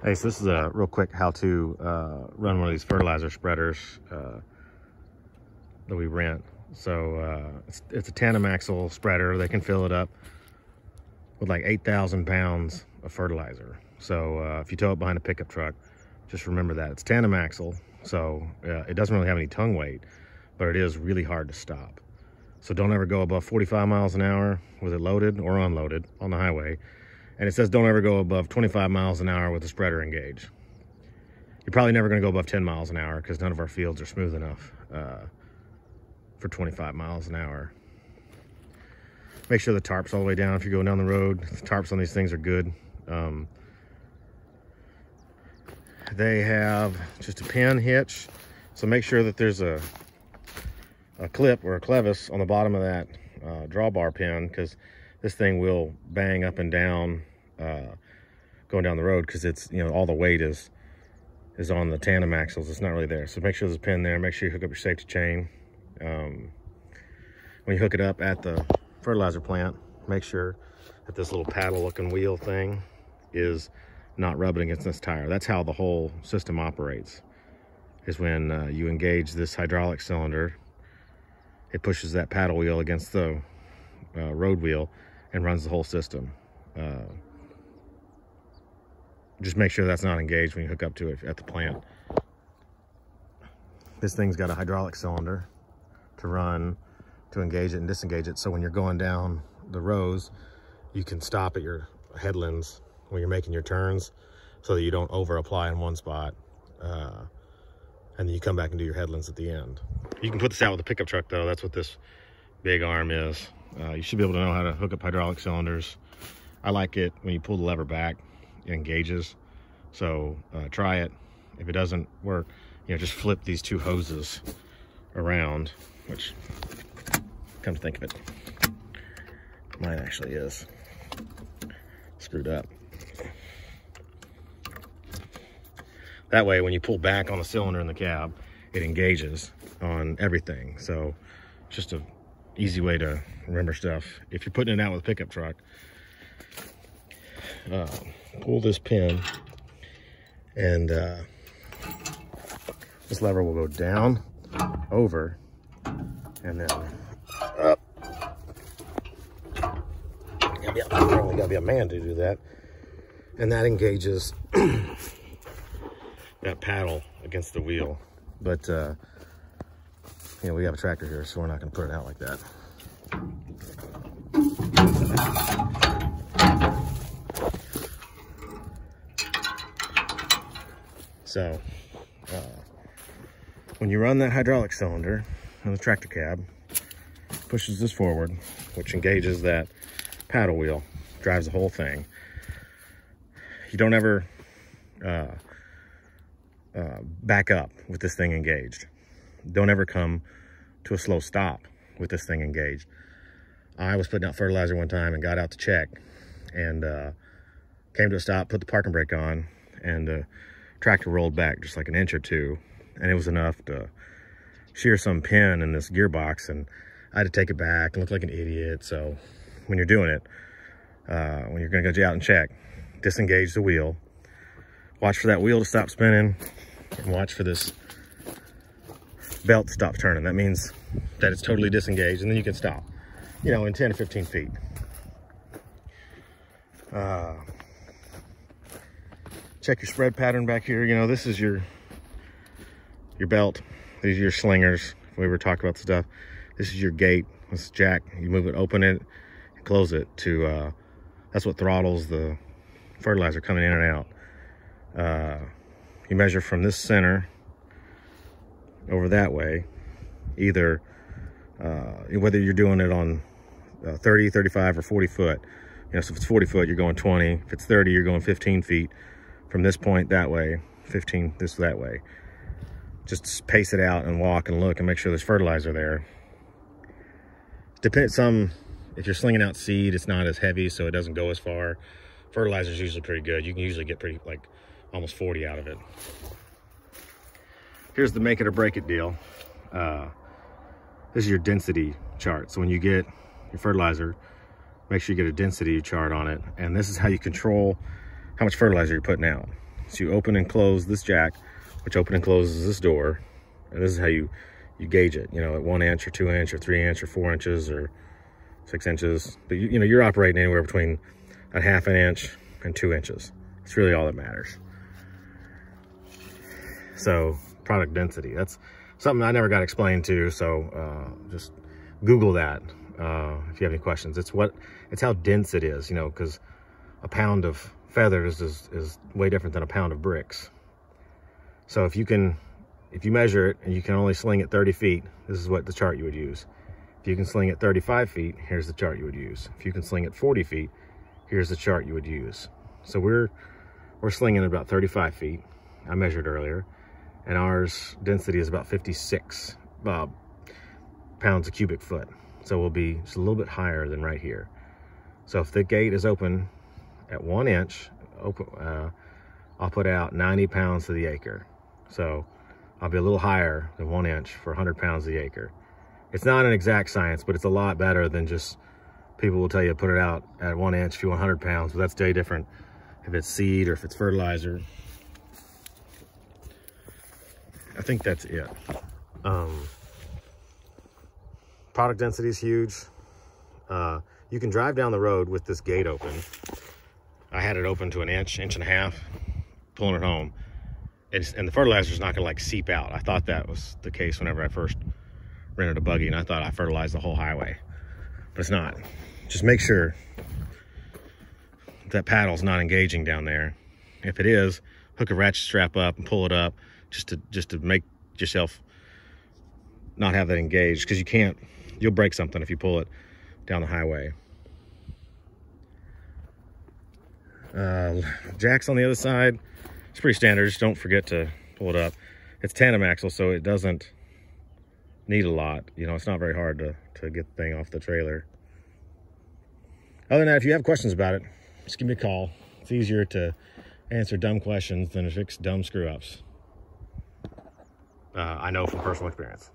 Hey, so this is a real quick how to run one of these fertilizer spreaders that we rent. So it's a tandem axle spreader. They can fill it up with like 8,000 pounds of fertilizer. So if you tow it behind a pickup truck, just remember that. It's tandem axle, so it doesn't really have any tongue weight, but it is really hard to stop. So don't ever go above 45 miles an hour with it loaded or unloaded on the highway. And it says don't ever go above 25 miles an hour with the spreader engage. You're probably never going to go above 10 miles an hour because none of our fields are smooth enough for 25 miles an hour. Make sure the tarp's all the way down if you're going down the road. The tarps on these things are good. They have just a pin hitch, so make sure that there's a clip or a clevis on the bottom of that drawbar pin, because this thing will bang up and down going down the road, because it's, you know, all the weight is on the tandem axles. It's not really there. So make sure there's a pin there. Make sure you hook up your safety chain. When you hook it up at the fertilizer plant, make sure that this little paddle looking wheel thing is not rubbing against this tire. That's how the whole system operates, is when you engage this hydraulic cylinder, it pushes that paddle wheel against the road wheel and runs the whole system. Just make sure that's not engaged when you hook up to it at the plant. This thing's got a hydraulic cylinder to run, to engage it and disengage it, so when you're going down the rows, you can stop at your headlands when you're making your turns, so that you don't over apply in one spot, and then you come back and do your headlands at the end. You can put this out with a pickup truck though. That's what this big arm is. You should be able to know how to hook up hydraulic cylinders. I like it when you pull the lever back, it engages. So try it. If it doesn't work, you know, just flip these two hoses around, which, come to think of it, mine actually is screwed up. That way, when you pull back on the cylinder in the cab, it engages on everything. So just a easy way to remember stuff. If you're putting it out with a pickup truck, pull this pin, and this lever will go down, over, and then up. Probably gotta be a man to do that. And that engages that paddle against the wheel. But you know, we have a tractor here, so we're not going to put it out like that. So when you run that hydraulic cylinder on the tractor cab, pushes this forward, which engages that paddle wheel, drives the whole thing. You don't ever back up with this thing engaged. Don't ever come to a slow stop with this thing engaged. I was putting out fertilizer one time and got out to check, and came to a stop, put the parking brake on, and the tractor rolled back just like an inch or two, and it was enough to shear some pin in this gearbox, and I had to take it back and look like an idiot. So when you're doing it, when you're gonna go out and check, disengage the wheel, watch for that wheel to stop spinning, and watch for this belt to stop turning. That means that it's totally disengaged, and then you can stop, you know, in 10 to 15 feet. Check your spread pattern back here. You know, this is your belt. These are your slingers. If we were talking about stuff, this is your gate. This is jack. You move it, open it, and close it to, that's what throttles the fertilizer coming in and out. You measure from this center over that way, either whether you're doing it on 30, 35, or 40 foot. You know, so if it's 40 foot, you're going 20. If it's 30, you're going 15 feet from this point that way, 15 this that way. Just pace it out and walk and look and make sure there's fertilizer there. Depends some, if you're slinging out seed, it's not as heavy, so it doesn't go as far. Fertilizer is usually pretty good. You can usually get pretty, like, almost 40 out of it. Here's the make it or break it deal. This is your density chart. So when you get your fertilizer, make sure you get a density chart on it. And this is how you control how much fertilizer you're putting out. So you open and close this jack, which open and closes this door. And this is how you gauge it, you know, at 1 inch or 2 inch or 3 inch or 4 inches or 6 inches. But you know, you're operating anywhere between a 1/2 inch and 2 inches. It's really all that matters. So product density, that's something I never got explained to. So just Google that if you have any questions. It's how dense it is, you know, because a pound of feathers is way different than a pound of bricks. So if you measure it and you can only sling it 30 feet, this is what the chart you would use. If you can sling it 35 feet, here's the chart you would use. If you can sling it 40 feet, here's the chart you would use. So we're slinging about 35 feet. I measured earlier, and ours density is about 56 pounds a cubic foot. So we'll be just a little bit higher than right here. So if the gate is open at 1 inch, I'll put out 90 pounds to the acre. So I'll be a little higher than 1 inch for 100 pounds to the acre. It's not an exact science, but it's a lot better than just, people will tell you put it out at 1 inch if you want 100 pounds, but that's very different if it's seed or if it's fertilizer. I think that's it. Product density is huge. You can drive down the road with this gate open. I had it open to 1 inch, 1.5 inches, pulling it home. And the fertilizer is not gonna like seep out. I thought that was the case whenever I first rented a buggy, and I thought I fertilized the whole highway, but it's not. Just make sure that paddle's not engaging down there. If it is, hook a ratchet strap up and pull it up just to make yourself not have that engaged, because you'll break something if you pull it down the highway. Jacks on the other side, it's pretty standard. Just don't forget to pull it up. It's tandem axle, so it doesn't need a lot. You know, it's not very hard to get the thing off the trailer. Other than that, if you have questions about it, just give me a call. It's easier to answer dumb questions than to fix dumb screw-ups. I know from personal experience.